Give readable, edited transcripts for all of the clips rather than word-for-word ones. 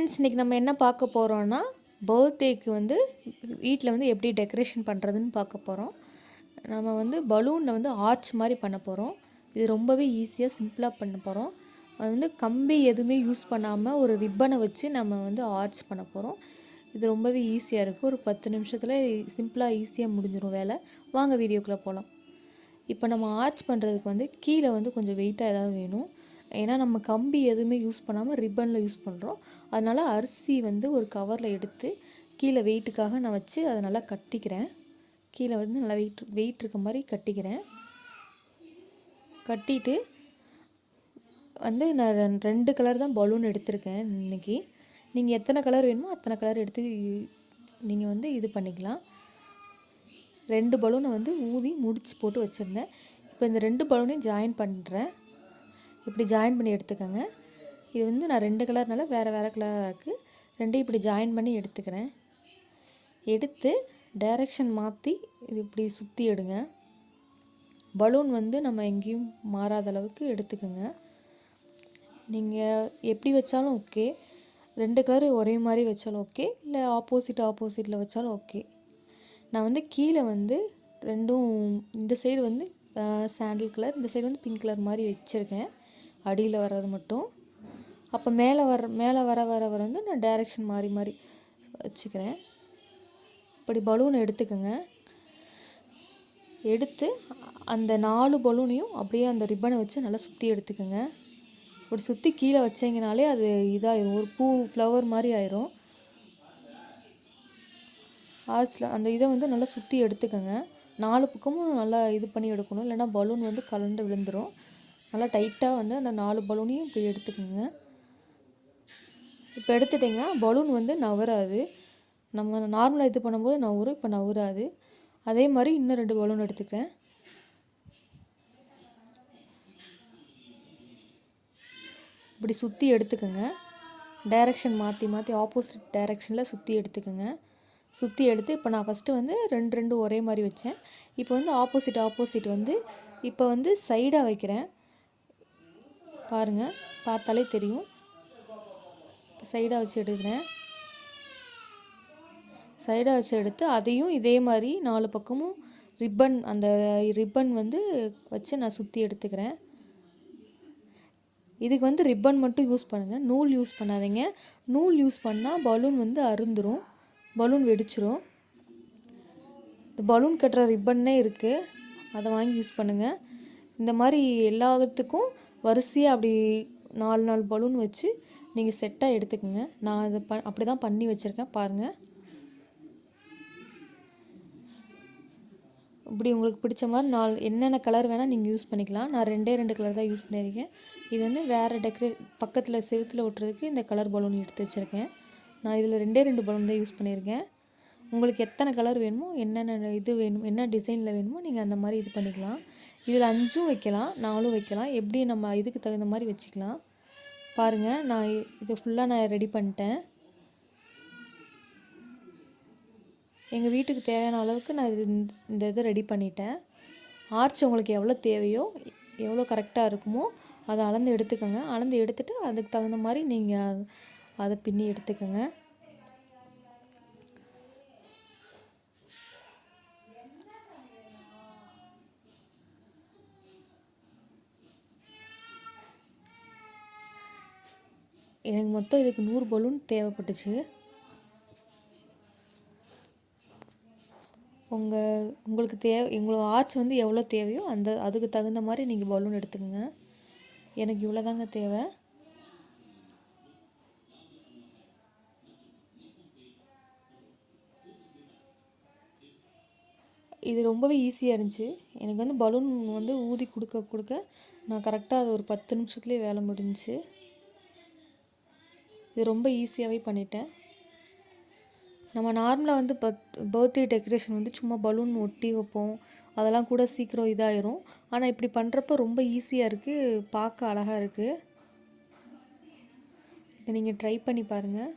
Friends, இன்றைக்கி நம்ம என்ன பார்க்க போகிறோன்னா, பர்த்டேக்கு வந்து வீட்டில் வந்து எப்படி டெக்கரேஷன் பண்ணுறதுன்னு பார்க்க போகிறோம். நம்ம வந்து பலூனில் வந்து ஆர்ச் மாதிரி பண்ண போகிறோம். இது ரொம்பவே ஈஸியாக சிம்பிளாக பண்ண போகிறோம். அது வந்து கம்பி எதுவுமே யூஸ் பண்ணாமல் ஒரு ரிப்பனை வச்சு நம்ம வந்து ஆர்ச் பண்ண போகிறோம். இது ரொம்பவே ஈஸியாக இருக்குது. ஒரு 10 நிமிஷத்தில் சிம்பிளாக ஈஸியாக முடிஞ்சிடும் வேலை. வாங்க வீடியோக்குள்ளே போகலாம். இப்போ நம்ம ஆர்ச் பண்ணுறதுக்கு வந்து கீழே வந்து கொஞ்சம் வெயிட்டாக ஏதாவது வேணும். ஏன்னா நம்ம கம்பி எதுவுமே யூஸ் பண்ணாமல் ரிப்பனில் யூஸ் பண்ணுறோம். அதனால் அரிசி வந்து ஒரு கவரில் எடுத்து கீழே வெயிட்டுக்காக நான் வச்சு அதை நல்லா கட்டிக்கிறேன். கீழே வந்து நல்லா வெயிட் இருக்க மாதிரி கட்டிக்கிறேன். கட்டிட்டு வந்து நான் 2 கலர் தான் பலூன் எடுத்திருக்கேன் இன்றைக்கி. நீங்கள் எத்தனை கலர் வேணுமோ அத்தனை கலர் எடுத்து நீங்கள் வந்து இது பண்ணிக்கலாம். 2 பலூனை வந்து ஊதி முடிச்சு போட்டு வச்சுருந்தேன். இப்போ இந்த 2 பலூனையும் ஜாயின் பண்ணுறேன். இப்படி ஜாயின் பண்ணி எடுத்துக்கோங்க. இது வந்து நான் 2 கலர்னால வேறு கலராக இருக்குது. ரெண்டையும் இப்படி ஜாயின் பண்ணி எடுத்துக்கிறேன். எடுத்து டைரெக்ஷன் மாற்றி இது இப்படி சுற்றி எடுங்க. பலூன் வந்து நம்ம எங்கேயும் மாறாத அளவுக்கு எடுத்துக்கோங்க. நீங்கள் எப்படி வச்சாலும் ஓகே, 2 கலர் ஒரே மாதிரி வச்சாலும் ஓகே, இல்லை ஆப்போசிட்டில் வச்சாலும் ஓகே. நான் வந்து கீழே வந்து ரெண்டும் இந்த சைடு வந்து சாண்டில் கலர், இந்த சைடு வந்து பிங்க் கலர் மாதிரி வச்சுருக்கேன். அடியில் வர்றது மட்டும். அப்போ மேலே வர வந்து நான் டைரெக்ஷன் மாறி வச்சுக்கிறேன். இப்படி பலூன் எடுத்துக்கோங்க. எடுத்து அந்த 4 பலூனையும் அப்படியே அந்த ரிப்பனை வச்சு நல்லா சுற்றி எடுத்துக்கோங்க. இப்படி சுற்றி கீழே வச்சிங்கனாலே அது இதாகிடும், ஒரு பூ ஃப்ளவர் மாதிரி ஆயிரும். ஆர்ச்சில் அந்த இதை வந்து நல்லா சுற்றி எடுத்துக்கோங்க. 4 பக்கமும் நல்லா இது பண்ணி எடுக்கணும், இல்லைன்னா பலூன் வந்து கலந்து விழுந்துடும். நல்லா டைட்டாக வந்து அந்த 4 பலூனையும் இப்படி எடுத்துக்கோங்க. இப்போ எடுத்துட்டிங்கன்னா பலூன் வந்து நவராது. நம்ம நார்மலாக இது பண்ணும்போது நவரும், இப்போ நவராது. அதே மாதிரி இன்னும் 2 பலூன் எடுத்துக்கிறேன். இப்படி சுற்றி எடுத்துக்கோங்க. டைரெக்ஷன் மாற்றி ஆப்போசிட் டைரெக்ஷனில் சுற்றி எடுத்துக்கோங்க. சுற்றி எடுத்து இப்போ நான் ஃபஸ்ட்டு வந்து 2 ஒரே மாதிரி வச்சேன். இப்போ வந்து ஆப்போசிட் வந்து இப்போ வந்து சைடாக வைக்கிறேன். பாருங்கள், பார்த்தாலே தெரியும். சைடாக வச்சு எடுக்கிறேன். சைடாக வச்சு எடுத்து அதையும் இதே மாதிரி 4 பக்கமும் அந்த ரிப்பன் வந்து வச்சு நான் சுற்றி எடுத்துக்கிறேன். இதுக்கு வந்து ரிப்பன் மட்டும் யூஸ் பண்ணுங்கள், நூல் யூஸ் பண்ணாதீங்க. நூல் யூஸ் பண்ணால் பலூன் வந்து அறுந்துடும், பலூன் வெடிச்சிரும். இந்த பலூன் கட்டுற ரிப்பன்னே இருக்குது, அதை வாங்கி யூஸ் பண்ணுங்கள். இந்த மாதிரி எல்லாத்துக்கும் வரிசையாக அப்படி 4 பலூன் வச்சு நீங்கள் செட்டாக எடுத்துக்கோங்க. நான் அதை அப்படி தான் பண்ணி வச்சுருக்கேன். பாருங்கள், இப்படி உங்களுக்கு பிடிச்ச மாதிரி என்னென்ன கலர் வேணால் நீங்கள் யூஸ் பண்ணிக்கலாம். நான் 2 கலர் தான் யூஸ் பண்ணியிருக்கேன். இது வந்து வேறு பக்கத்தில் செவுத்தில் ஒட்டுறதுக்கு இந்த கலர் பலூன் எடுத்து வச்சுருக்கேன். நான் இதில் 2 பலூன் தான் யூஸ் பண்ணியிருக்கேன். உங்களுக்கு எத்தனை கலர் வேணுமோ, என்னென்ன இது வேணும், என்ன டிசைனில் வேணுமோ நீங்கள் அந்த மாதிரி இது பண்ணிக்கலாம். இதில் 5 வைக்கலாம், 4 வைக்கலாம், எப்படி நம்ம இதுக்கு தகுந்த மாதிரி வச்சுக்கலாம். பாருங்கள், நான் இது ஃபுல்லாக நான் ரெடி பண்ணிட்டேன். எங்கள் வீட்டுக்கு தேவையான அளவுக்கு நான் இந்த இதை ரெடி பண்ணிட்டேன். ஆர்ச் உங்களுக்கு எவ்வளோ தேவையோ, எவ்வளோ கரெக்டாக இருக்குமோ அதை அளந்து எடுத்துக்கோங்க. அளந்து எடுத்துகிட்டு அதுக்கு தகுந்த மாதிரி நீங்கள் அதை பின்னி எடுத்துக்கோங்க. எனக்கு மொத்தம் இதுக்கு 100 பலூன் தேவைப்பட்டுச்சு. உங்களுக்கு ஆர்ச் வந்து எவ்வளோ தேவையோ அதுக்கு தகுந்த மாதிரி நீங்கள் பலூன் எடுத்துக்கோங்க. எனக்கு இவ்வளோ தாங்க தேவை. இது ரொம்பவே ஈஸியாக இருந்துச்சு. எனக்கு வந்து பலூன் வந்து ஊதி கொடுக்க நான் கரெக்டாக அது ஒரு 10 நிமிஷத்துலேயே வேலை முடிஞ்சிச்சு. இது ரொம்ப ஈஸியாகவே பண்ணிட்டேன். நம்ம நார்மலாக வந்து பர்த்டே டெக்கரேஷன் வந்து சும்மா பலூன் ஒட்டி வைப்போம், அதெல்லாம் கூட சீக்கிரம் இதாயிரும். ஆனால் இப்படி பண்ணுறப்ப ரொம்ப ஈஸியாக இருக்குது, பார்க்க அழகாக இருக்குது. இதை நீங்கள் ட்ரை பண்ணி பாருங்கள்.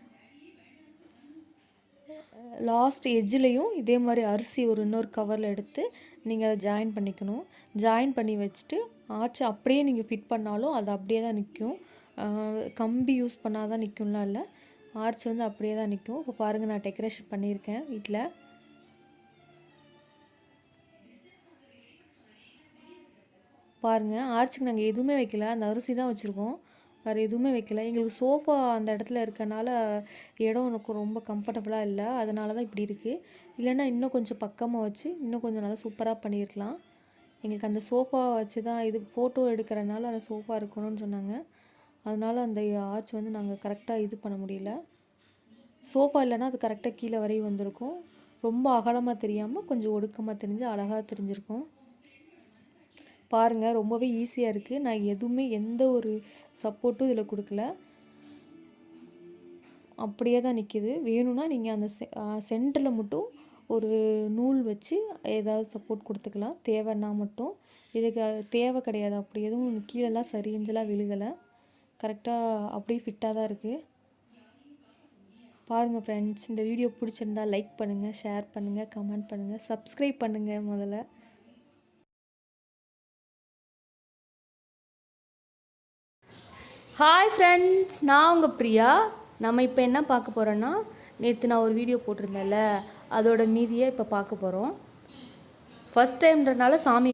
லாஸ்ட் எட்ஜ்லேயும் இதே மாதிரி அரிசி இன்னொரு கவரில் எடுத்து நீங்கள் அதை ஜாயின் பண்ணிக்கணும். ஜாயின் பண்ணி வச்சுட்டு ஆர்ச் அப்படியே நீங்கள் ஃபிட் பண்ணாலும் அது அப்படியே தான் நிற்கும். கம்பி யூஸ் பண்ணால் தான் நிற்கும்லாம் இல்லை. ஆர்ச் வந்து அப்படியே தான் நிற்கும். இப்போ பாருங்கள், நான் டெக்கரேஷன் பண்ணியிருக்கேன் வீட்டில். பாருங்கள், ஆர்ச்சுக்கு நாங்கள் எதுவுமே வைக்கல, அந்த அரிசி தான் வச்சுருக்கோம், வேறு எதுவுமே வைக்கல. எங்களுக்கு சோஃபா அந்த இடத்துல இருக்கனால இடம் எனக்கு ரொம்ப கம்ஃபர்டபுளாக இல்லை, அதனால தான் இப்படி இருக்குது. இல்லைன்னா இன்னும் கொஞ்சம் பக்கமாக வச்சு இன்னும் கொஞ்சம் நல்லா சூப்பராக பண்ணியிருக்கலாம். எங்களுக்கு அந்த சோஃபா வச்சு தான் இது ஃபோட்டோ எடுக்கிறனால அந்த சோஃபா இருக்கணும்னு சொன்னாங்க. அதனால் அந்த ஆர்ச் வந்து நாங்கள் கரெக்டாக இது பண்ண முடியல. சோஃபா இல்லைன்னா அது கரெக்டாக கீழே வரையும் வந்திருக்கும். ரொம்ப அகலமாக தெரியாமல் கொஞ்சம் ஒடுக்கமாக தெரிஞ்சு அழகாக தெரிஞ்சிருக்கும். பாருங்கள், ரொம்பவே ஈஸியாக இருக்குது. நான் எதுவுமே எந்த ஒரு சப்போர்ட்டும் இதில் கொடுக்கல, அப்படியே தான் நிற்கிது. வேணும்னா நீங்கள் அந்த சென்டரில் மட்டும் ஒரு நூல் வச்சு ஏதாவது சப்போர்ட் கொடுத்துக்கலாம், தேவைன்னா மட்டும். இதுக்கு தேவை கிடையாது, அப்படி எதுவும் கீழெல்லாம் சரிஞ்செல்லாம் விழுகலை, கரெக்டாக அப்படியே ஃபிட்டாக தான் இருக்குது. பாருங்கள் ஃப்ரெண்ட்ஸ், இந்த வீடியோ பிடிச்சிருந்தா லைக் பண்ணுங்கள், ஷேர் பண்ணுங்கள், கமெண்ட் பண்ணுங்கள், சப்ஸ்கிரைப் பண்ணுங்கள். முதல்ல ஹாய் ஃப்ரெண்ட்ஸ், நான் உங்கள் பிரியா. நம்ம இப்போ என்ன பார்க்க போகிறோன்னா, நேற்று நான் ஒரு வீடியோ போட்டிருந்தேன்ல, அதோட மீதியை இப்போ பார்க்க போகிறோம். ஃபஸ்ட் டைம்ன்றனால சாமி